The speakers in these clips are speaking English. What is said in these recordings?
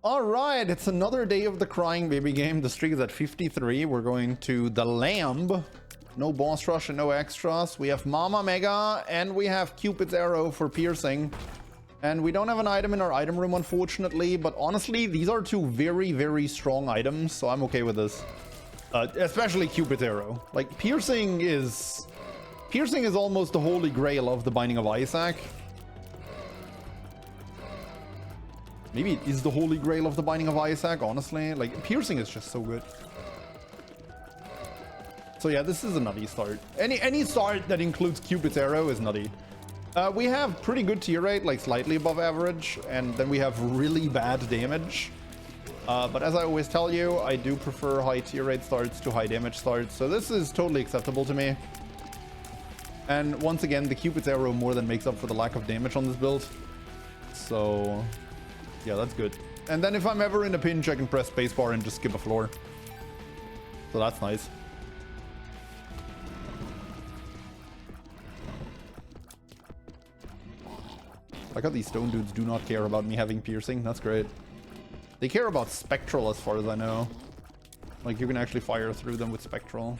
All right, it's another day of the crying baby game. The streak is at 53. We're going to the Lamb. No boss rush and no extras. We have Mama Mega and we have Cupid's Arrow for piercing. And we don't have an item in our item room, unfortunately. But honestly, these are two very, very strong items, so I'm okay with this. Especially Cupid's Arrow. Like, piercing is almost the holy grail of the Binding of Isaac. Maybe it is the holy grail of the Binding of Isaac, honestly. Like, piercing is just so good. So yeah, this is a nutty start. Any start that includes Cupid's Arrow is nutty. We have pretty good tier rate, like slightly above average, and then we have really bad damage. But as I always tell you, I do prefer high tier rate starts to high damage starts, so this is totally acceptable to me. And once again, the Cupid's Arrow more than makes up for the lack of damage on this build. So yeah, that's good. And then if I'm ever in a pinch, I can press spacebar and just skip a floor. So that's nice. Like how these stone dudes do not care about me having piercing. That's great. They care about spectral as far as I know. Like you can actually fire through them with spectral.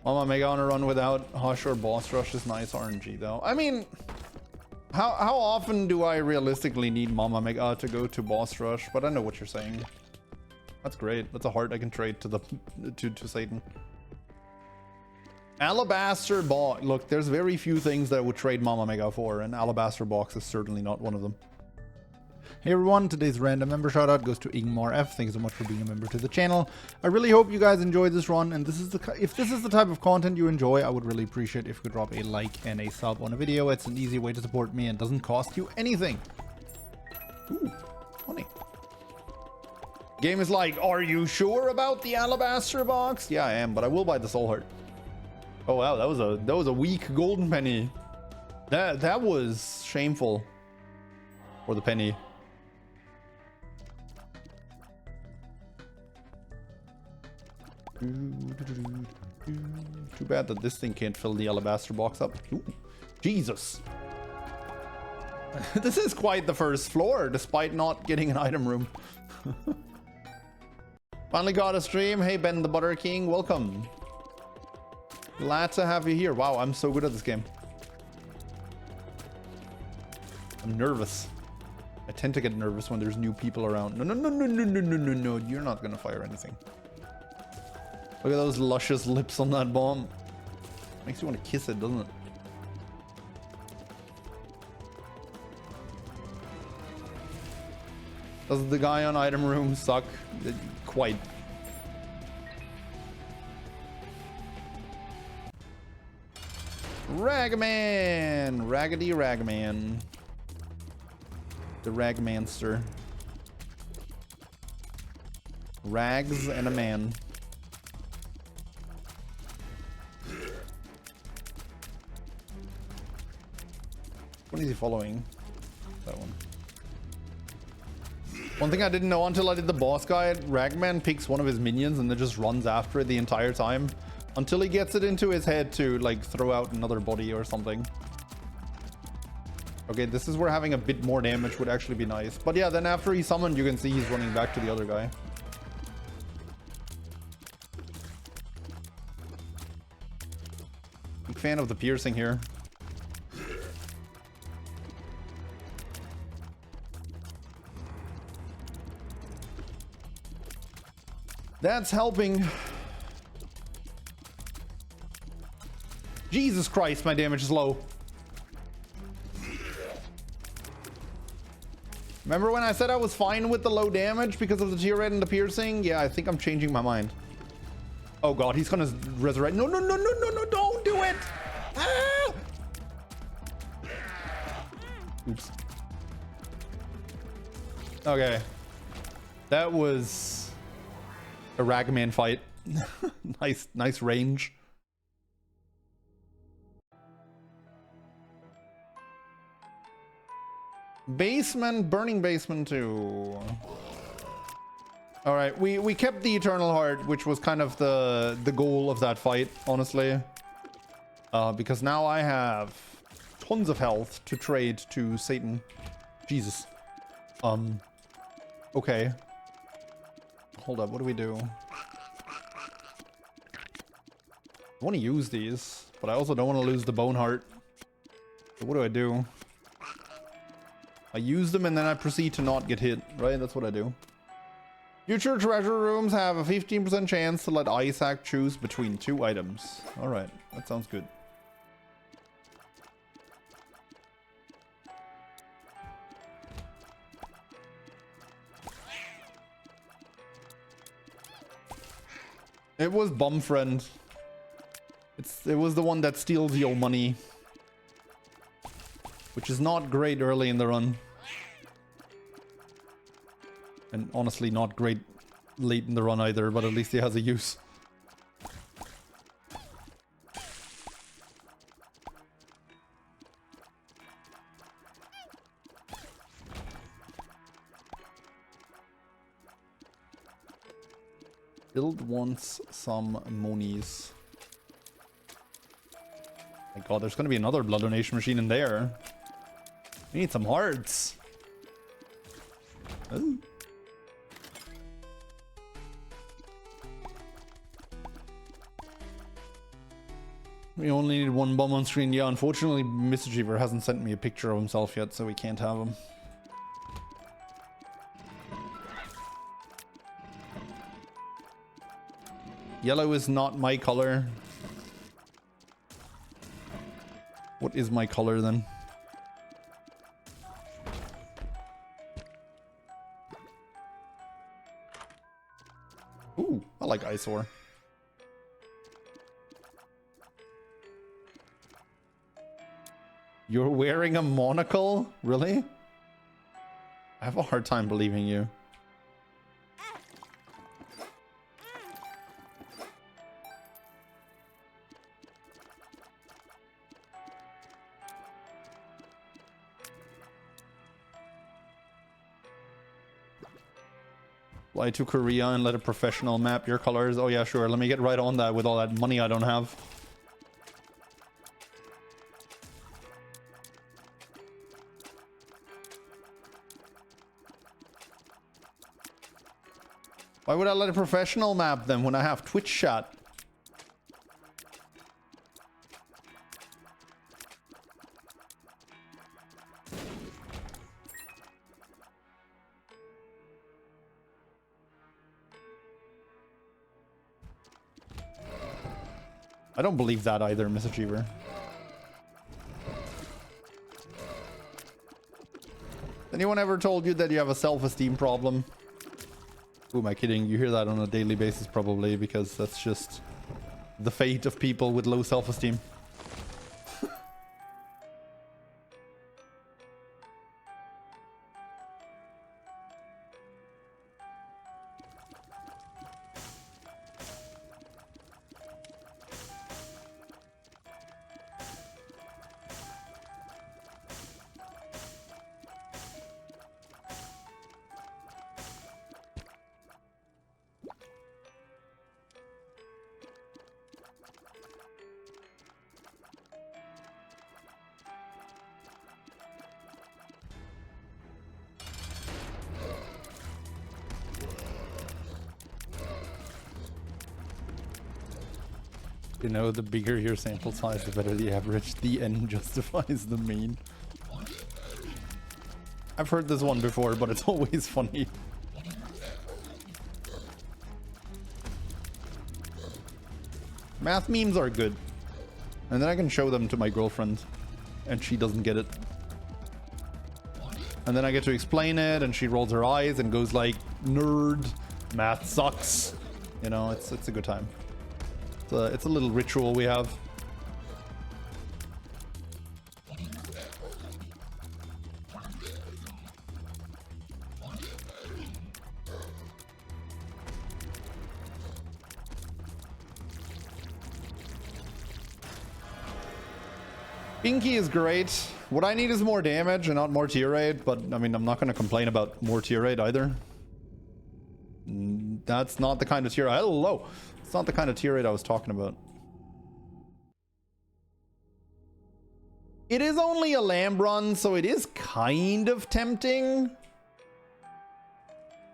Mama Mega on a run without Hush or Boss Rush is nice RNG though. I mean, how often do I realistically need Mama Mega to go to Boss Rush? But I know what you're saying. That's great. That's a heart I can trade to the to Satan. Alabaster box. Look, there's very few things that I would trade Mama Mega for, and Alabaster box is certainly not one of them. Hey everyone, today's random member shoutout goes to Ingmar F. Thanks so much for being a member to the channel. I really hope you guys enjoyed this run, and if this is the type of content you enjoy, I would really appreciate if you could drop a like and a sub on a video. It's an easy way to support me and doesn't cost you anything. Ooh, funny. Game is like, are you sure about the Alabaster box? Yeah, I am, but I will buy the Soul Heart. Oh wow, that was a weak golden penny. That was shameful. For the penny. Too bad that this thing can't fill the Alabaster box up. Ooh, Jesus. This is quite the first floor, despite not getting an item room. Finally got a stream. Hey Ben the Butter King, welcome. Glad to have you here. Wow, I'm so good at this game. I'm nervous. I tend to get nervous when there's new people around. No. You're not gonna fire anything. Look at those luscious lips on that bomb. Makes you want to kiss it, doesn't it? Does the guy on item room suck? Quite. Ragman! Raggedy Ragman. The Ragmanster. Rags and a man. What is he following? That one. One thing I didn't know until I did the boss guide, Ragman picks one of his minions and then just runs after it the entire time until he gets it into his head to like throw out another body or something. Okay, this is where having a bit more damage would actually be nice. But yeah, then after he's summoned, you can see he's running back to the other guy. Big fan of the piercing here. That's helping. Jesus Christ, my damage is low. Remember when I said I was fine with the low damage because of the tier rate and the piercing? Yeah, I think I'm changing my mind. Oh god, he's gonna resurrect. No, don't do it! Ah! Oops. Okay. That was a Ragman fight. nice range. Basement, burning basement 2. All right, we kept the Eternal Heart, which was kind of the goal of that fight, honestly. Because now I have tons of health to trade to Satan. Jesus. Okay. Hold up, what do we do? I want to use these, but I also don't want to lose the bone heart. So what do? I use them and then I proceed to not get hit, right? That's what I do. Future treasure rooms have a 15% chance to let Isaac choose between 2 items. Alright, that sounds good. It was Bum Friend. It was the one that steals your money. Which is not great early in the run. And honestly not great late in the run either, but at least he has a use. Build wants some monies. My god, there's gonna be another blood donation machine in there. We need some hearts. Ooh. We only need 1 bum on screen. Yeah, unfortunately, Misachiever hasn't sent me a picture of himself yet, so we can't have him. Yellow is not my color. What is my color then? Ooh, I like eyesore. You're wearing a monocle? Really? I have a hard time believing you. Fly to Korea and let a professional map your colors. Oh yeah, sure. Let me get right on that with all that money I don't have. Why would I let a professional map them when I have Twitch chat? I don't believe that either, Misachiever. Anyone ever told you that you have a self-esteem problem? Who am I kidding? You hear that on a daily basis probably, because that's just the fate of people with low self-esteem. You know, the bigger your sample size, the better the average. The end justifies the mean. I've heard this one before, but it's always funny. Math memes are good. And then I can show them to my girlfriend, and she doesn't get it. And then I get to explain it, and she rolls her eyes and goes like, nerd, math sucks. You know, it's a good time. It's a little ritual we have. Pinky is great. What I need is more damage and not more tier rate, but I mean, I'm not going to complain about more tier rate either. That's not the kind of tier. Hello. It's not the kind of tier rate I was talking about. It is only a lamb run, so it is kind of tempting,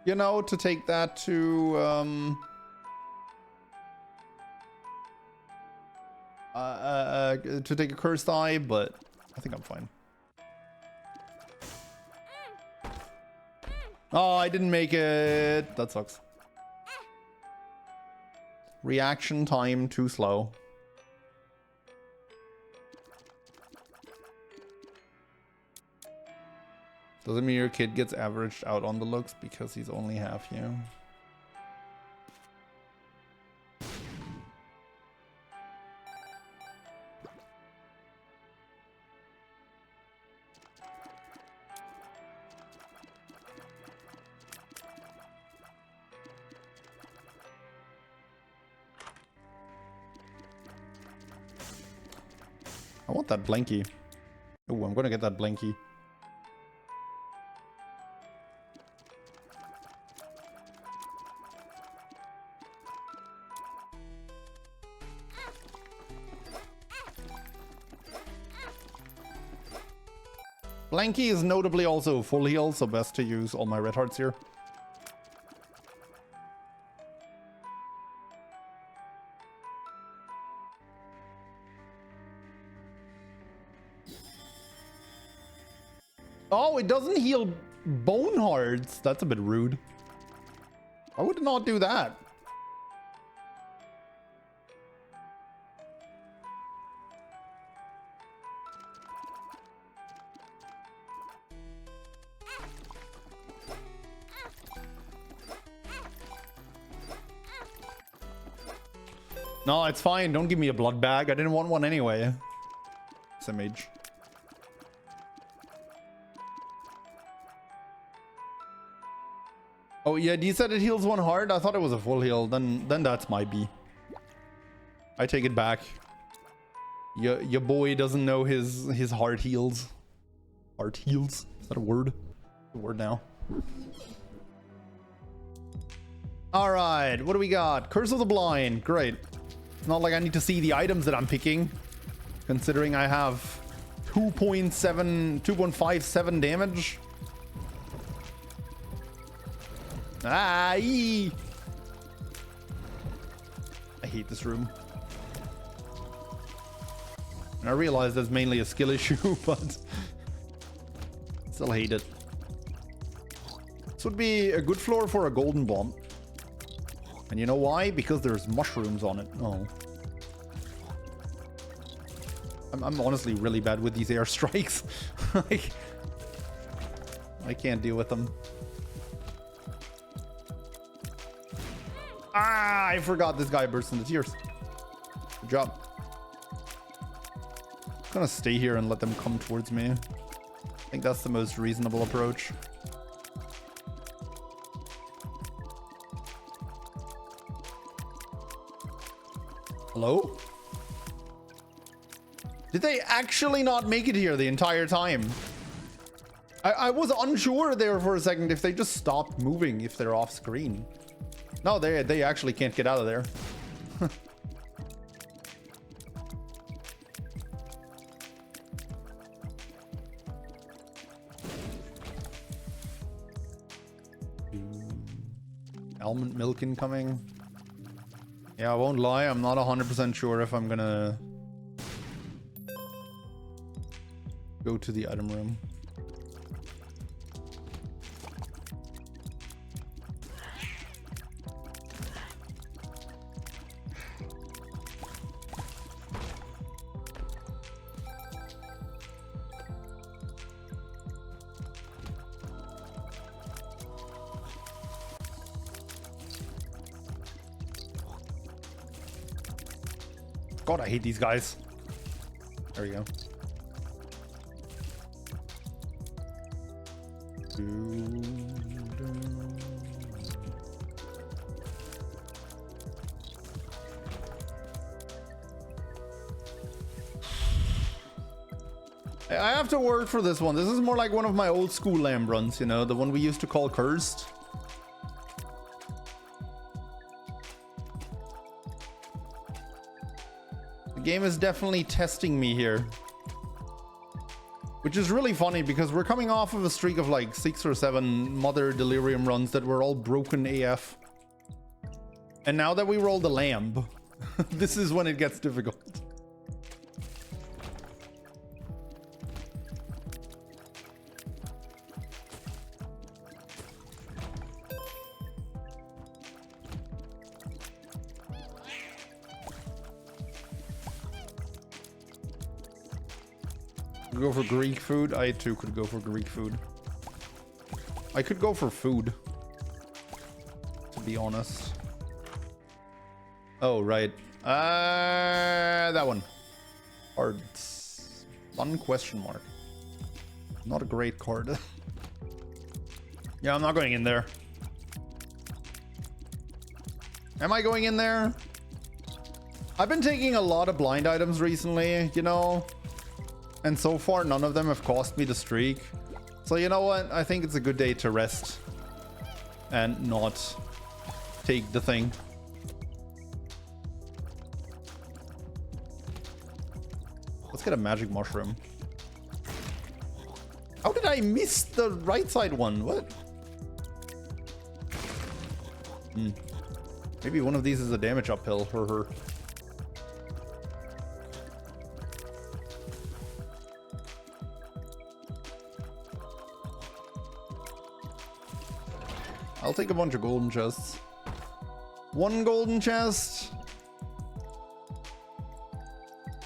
you know, to take that to take a cursed eye, but I think I'm fine. Oh, I didn't make it. That sucks. Reaction time too slow. Doesn't mean your kid gets averaged out on the looks because he's only half you. I want that blankie. Oh, I'm gonna get that blankie. Blankie is notably also full heal, so best to use all my red hearts here. Oh, it doesn't heal bone hearts. That's a bit rude. I would not do that. No, it's fine. Don't give me a blood bag. I didn't want one anyway. SMH. Oh yeah, you said it heals one heart? I thought it was a full heal. Then that's my B. I take it back. Your boy doesn't know his heart heals. Heart heals? Is that a word? It's a word now. Alright, what do we got? Curse of the Blind. Great. It's not like I need to see the items that I'm picking, considering I have 2.57 damage. Ah, I hate this room. And I realize that's mainly a skill issue, but still hate it. This would be a good floor for a golden bomb. And you know why? Because there's mushrooms on it. Oh. I'm honestly really bad with these airstrikes. Like, I can't deal with them. Ah, I forgot this guy burst into tears. Good job. I'm gonna stay here and let them come towards me. I think that's the most reasonable approach. Hello? Did they actually not make it here the entire time? I was unsure there for a second if they just stopped moving if they're off screen. No, they actually can't get out of there. Almond milk incoming. Yeah, I won't lie, I'm not 100% sure if I'm gonna go to the item room. God, I hate these guys. There we go. I have to work for this one. This is more like one of my old school lamb runs, you know, the one we used to call cursed. The game is definitely testing me here. Which is really funny because we're coming off of a streak of like 6 or 7 Mother Delirium runs that were all broken AF. And now that we roll the lamb, this is when it gets difficult. Go for Greek food. I too could go for Greek food. I could go for food, to be honest. Oh, right. That one. Cards. One question mark. Not a great card. Yeah, I'm not going in there. Am I going in there? I've been taking a lot of blind items recently, you know? And so far, none of them have cost me the streak. So you know what? I think it's a good day to rest and not take the thing. Let's get a magic mushroom. How did I miss the right side one? What? Maybe one of these is a damage uphill for her. I'll take a bunch of golden chests. One golden chest.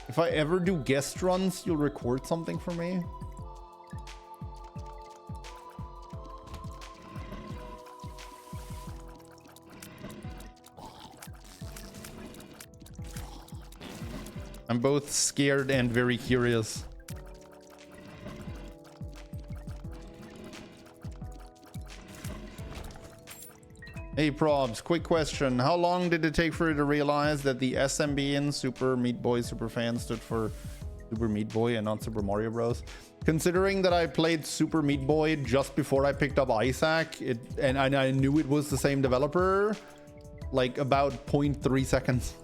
If I ever do guest runs, you'll record something for me. I'm both scared and very curious. Hey Probs, quick question. How long did it take for you to realize that the SMB in Super Meat Boy Superfan stood for Super Meat Boy and not Super Mario Bros? Considering that I played Super Meat Boy just before I picked up Isaac, and I knew it was the same developer, like about 0.3 seconds.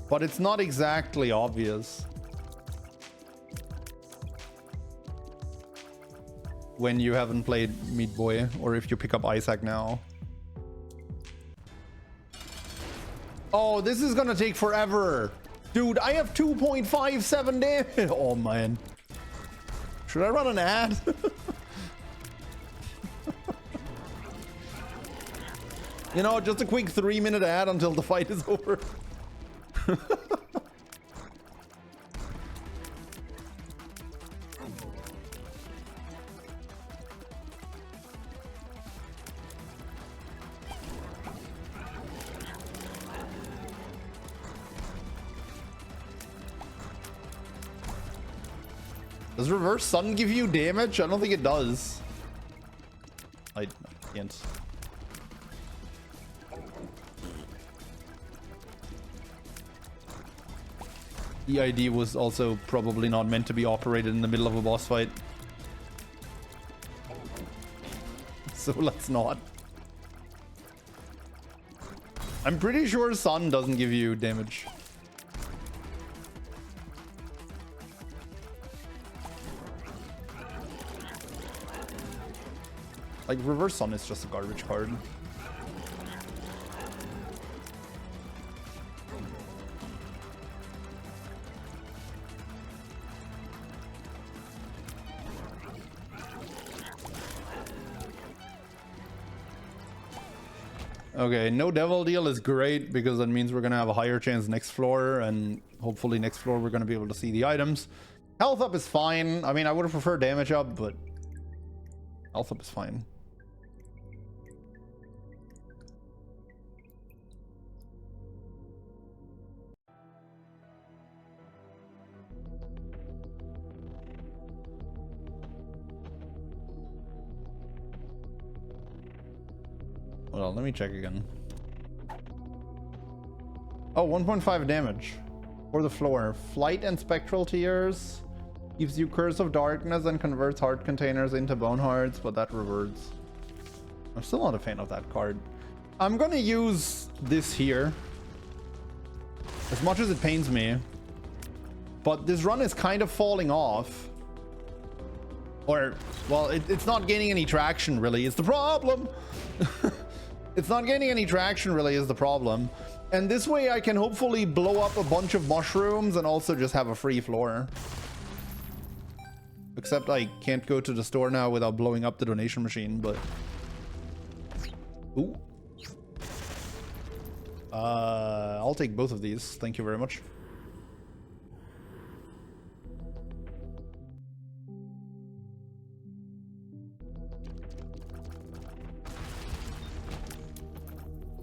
But it's not exactly obvious when you haven't played Meat Boy, or if you pick up Isaac now. Oh, this is gonna take forever. Dude, I have 2.57 damage. Oh man. Should I run an ad? You know, just a quick 3-minute ad until the fight is over. Does reverse sun give you damage? I don't think it does. I can't. EID was also probably not meant to be operated in the middle of a boss fight. So let's not. I'm pretty sure sun doesn't give you damage. Like, reverse sun is just a garbage card. Okay, no devil deal is great because that means we're gonna have a higher chance next floor, and hopefully next floor we're gonna be able to see the items. Health up is fine. I mean, I would have preferred damage up, but health up is fine. Well, let me check again. Oh, 1.5 damage for the floor. Flight and Spectral Tears gives you Curse of Darkness and converts heart containers into bone hearts, but that reverts. I'm still not a fan of that card. I'm gonna use this here. As much as it pains me. But this run is kind of falling off. Or, well, it's not gaining any traction, really. It's the problem. It's not gaining any traction, really, is the problem. And this way I can hopefully blow up a bunch of mushrooms and also just have a free floor. Except I can't go to the store now without blowing up the donation machine, but... Ooh. I'll take both of these. Thank you very much.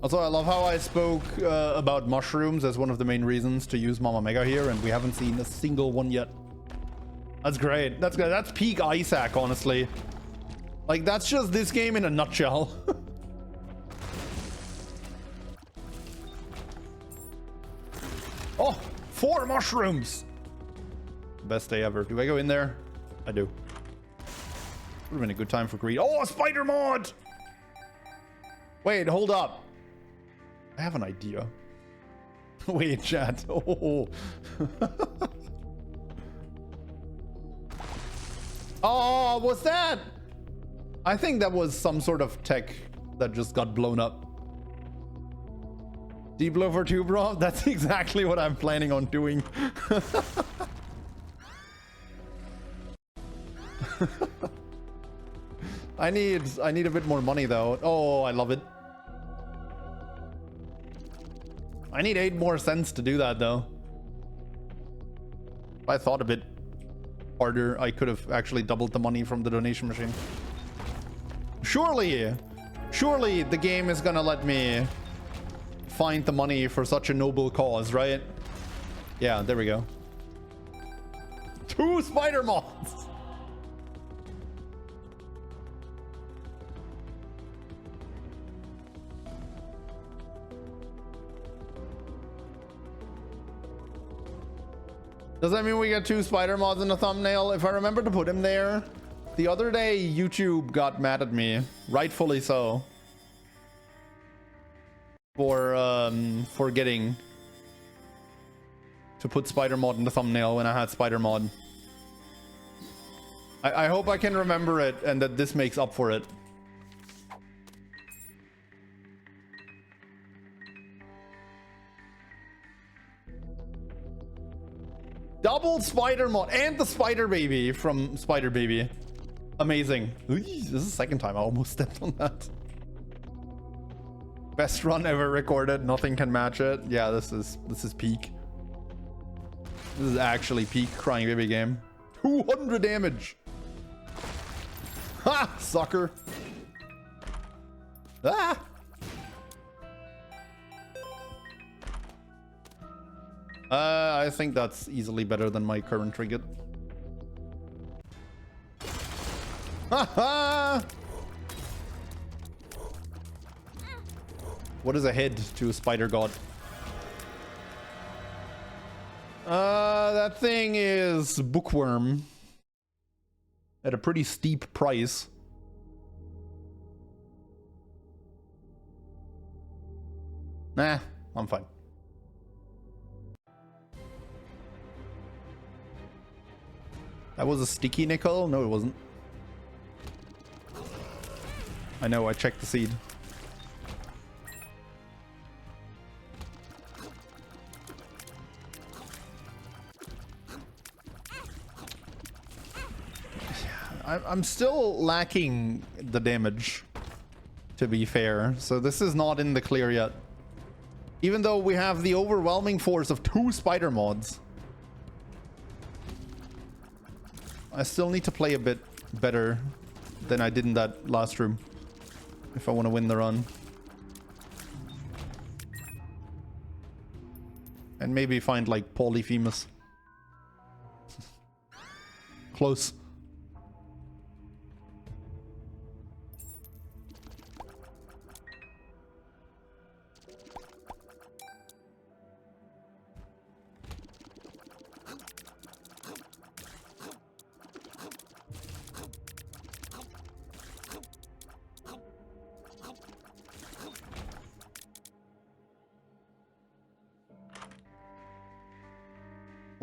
Also, I love how I spoke about mushrooms as one of the main reasons to use Mama Mega here, and we haven't seen a single one yet. That's great. That's good. That's peak Isaac, honestly. Like, that's just this game in a nutshell. Oh, 4 mushrooms. Best day ever. Do I go in there? I do. Would have been a good time for greed. Oh, a spider mod. Wait, hold up. I have an idea. Wait, chat. Oh. Oh, what's that? I think that was some sort of tech that just got blown up. Deep blow for 2, bro? That's exactly what I'm planning on doing. I need a bit more money though. Oh, I love it. I need 8 more cents to do that though. If I thought a bit harder, I could have actually doubled the money from the donation machine. Surely the game is gonna let me find the money for such a noble cause, right? Yeah, there we go. 2 spider mods. Does that mean we get 2 spider mods in the thumbnail? If I remember to put him there. The other day, YouTube got mad at me. Rightfully so. For forgetting to put spider mod in the thumbnail when I had spider mod. I hope I can remember it and that this makes up for it. Double spider mod and the spider baby from Spider Baby. Amazing. This is the second time I almost stepped on that. Best run ever recorded. Nothing can match it. Yeah, this is peak. This is actually peak crying baby game. 200 damage. Ha! Sucker. Ah! I think that's easily better than my current trinket. Haha! What is a head to a spider god? That thing is bookworm. At a pretty steep price. Nah, I'm fine. That was a sticky nickel? No, it wasn't. I know, I checked the seed. I'm still lacking the damage, to be fair. So this is not in the clear yet. Even though we have the overwhelming force of 2 spider mods. I still need to play a bit better than I did in that last room if I want to win the run. And maybe find like Polyphemus. Close.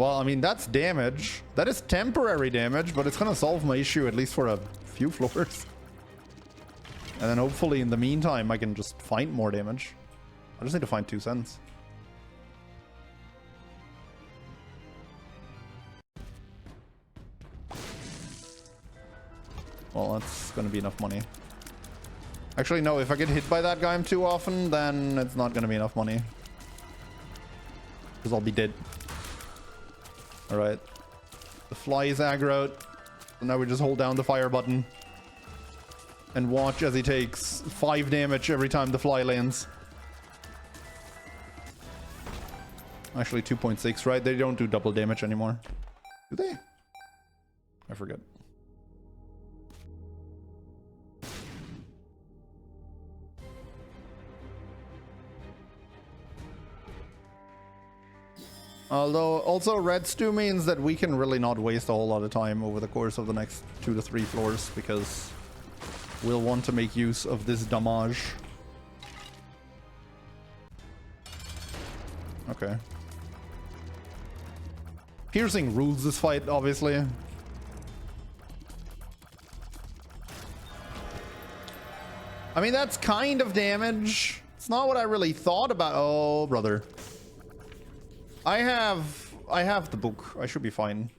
Well, I mean, that's damage. That is temporary damage, but it's gonna solve my issue at least for a few floors. And then hopefully in the meantime, I can just find more damage. I just need to find 2 cents. Well, that's gonna be enough money. Actually, no, if I get hit by that guy too often, then it's not gonna be enough money. Because I'll be dead. Alright. The fly is aggroed. So now we just hold down the fire button. And watch as he takes 5 damage every time the fly lands. Actually 2.6, right? They don't do double damage anymore. Do they? I forget. Although, also red stew means that we can really not waste a whole lot of time over the course of the next 2 to 3 floors, because we'll want to make use of this damage. Okay. Piercing rules this fight, obviously. I mean, that's kind of damage. It's not what I really thought about. Oh, brother. I have the book. I should be fine.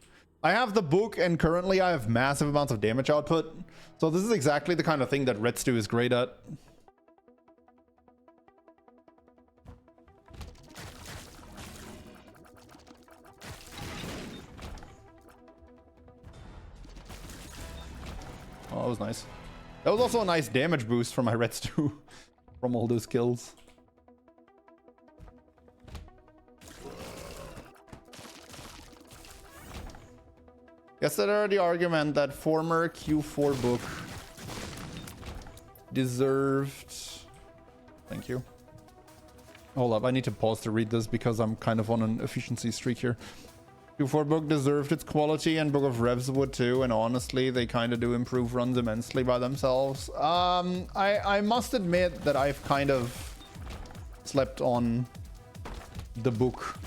I have the book, and currently I have massive amounts of damage output. So this is exactly the kind of thing that Red Stew is great at. Oh, that was nice. That was also a nice damage boost for my Red Stew from all those kills. Guess that are the argument that former Q4 book deserved... Thank you. Hold up, I need to pause to read this because I'm kind of on an efficiency streak here. Q4 book deserved its quality, and Book of Revs would too, and honestly, they kind of do improve runs immensely by themselves. I must admit that I've kind of slept on the book.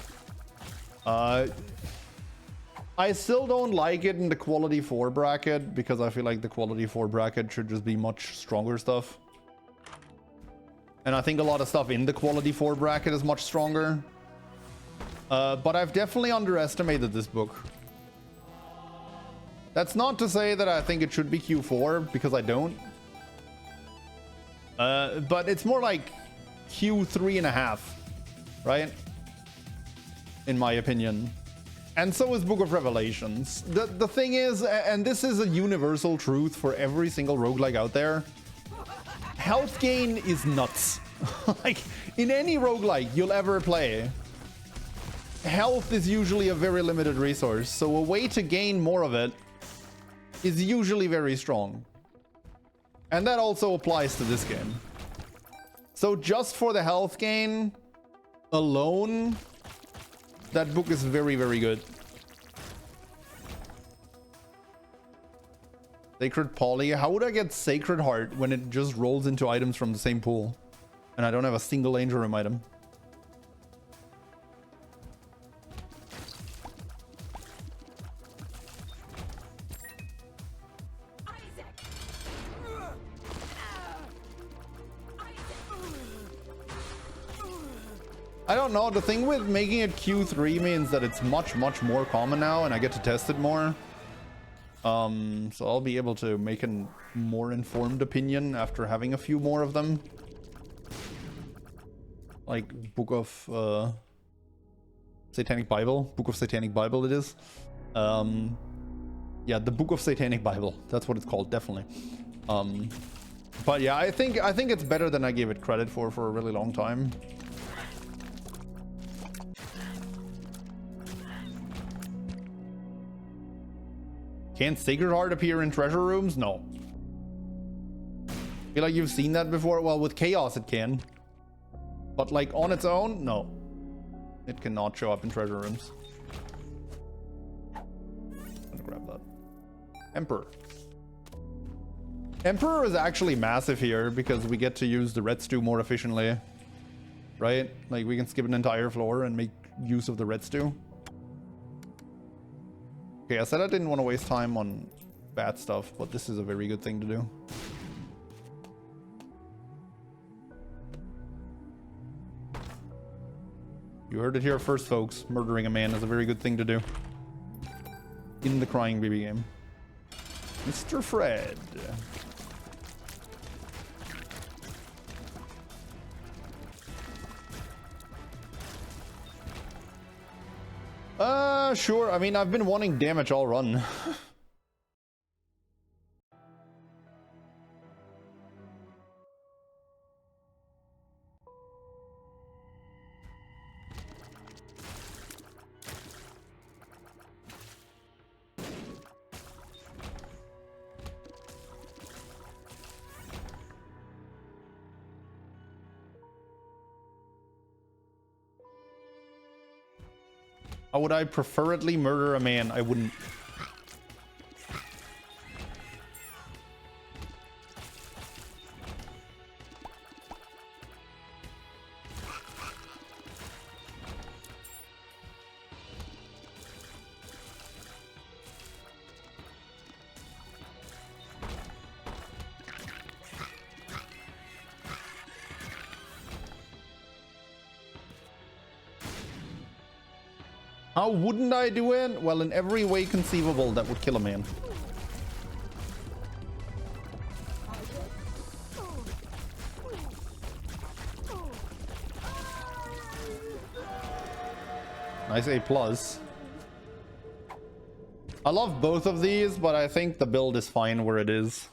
I still don't like it in the quality 4 bracket, because I feel like the quality 4 bracket should just be much stronger stuff. And I think a lot of stuff in the quality 4 bracket is much stronger. But I've definitely underestimated this book. That's not to say that I think it should be Q4, because I don't. But it's more like Q3.5, right? In my opinion. And so is Book of Revelations. The thing is, and this is a universal truth for every single roguelike out there, health gain is nuts. Like, in any roguelike you'll ever play, health is usually a very limited resource, so a way to gain more of it is usually very strong. And that also applies to this game. So just for the health gain alone, that book is very, very good. Sacred Poly. How would I get Sacred Heart when it just rolls into items from the same pool? And I don't have a single Angel Room item. I don't know. The thing with making it Q3 means that it's much, much more common now, and I get to test it more. So I'll be able to make a more informed opinion after having a few more of them. Like Book of Satanic Bible. Book of Satanic Bible it is. Yeah, the Book of Satanic Bible. That's what it's called, definitely. But yeah, I think it's better than I gave it credit for a really long time. Can Sacred Heart appear in treasure rooms? No. I feel like you've seen that before. Well, with Chaos it can. But like on its own, no. It cannot show up in treasure rooms. I'm gonna grab that. Emperor. Emperor is actually massive here because we get to use the red stew more efficiently. Right? Like we can skip an entire floor and make use of the red stew. Okay, I said I didn't want to waste time on bad stuff, but this is a very good thing to do. You heard it here first, folks. Murdering a man is a very good thing to do. In the Crying Baby game. Mr. Fred. Sure. I mean, I've been wanting damage all run. How would I preferably murder a man? I wouldn't. How wouldn't I do it? Well, in every way conceivable that would kill a man. Nice A+. I love both of these, but I think the build is fine where it is.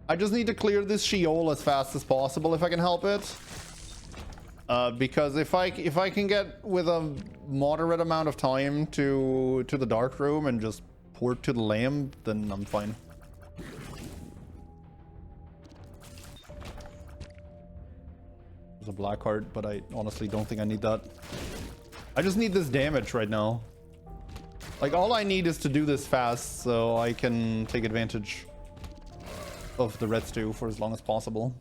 I just need to clear this Sheol as fast as possible if I can help it. Because if I can get with a moderate amount of time to the dark room and just port to the lamb, then I'm fine. There's a black heart, but I honestly don't think I need that. I just need this damage right now. Like, all I need is to do this fast so I can take advantage of the red stew for as long as possible.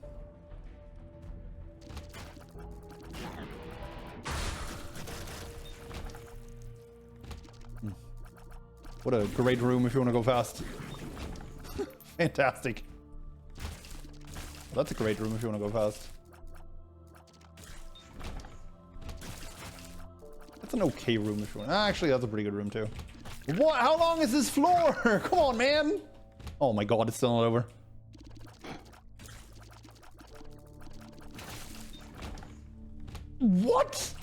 What a great room if you want to go fast. Fantastic. That's a great room if you want to go fast. That's an okay room if you want. Actually, that's a pretty good room too. What? How long is this floor? Come on, man. Oh my god, it's still not over. What?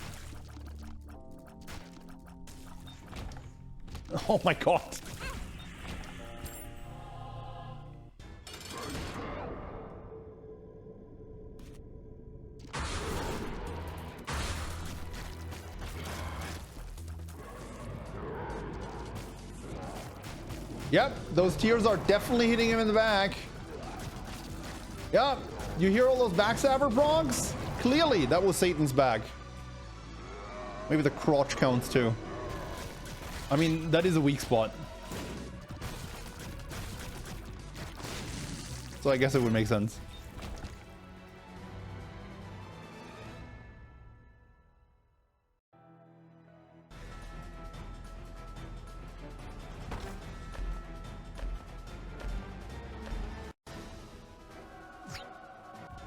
Oh my god. Yep, those tears are definitely hitting him in the back. Yep, you hear all those backstabber progs? Clearly, that was Satan's bag. Maybe the crotch counts too. I mean, that is a weak spot. So I guess it would make sense.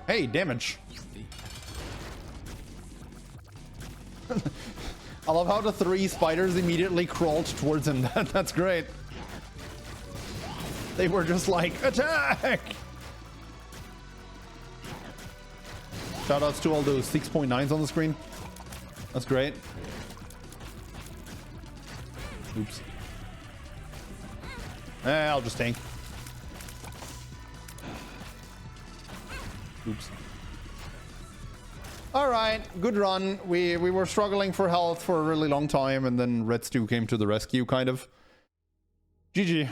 Hey, damage. I love how the 3 spiders immediately crawled towards him. That's great. They were just like, attack! Shoutouts to all those 6.9s on the screen. That's great. Oops. I'll just tank. Oops. All right, good run. We were struggling for health for a really long time, and then Red Stew came to the rescue, kind of. GG.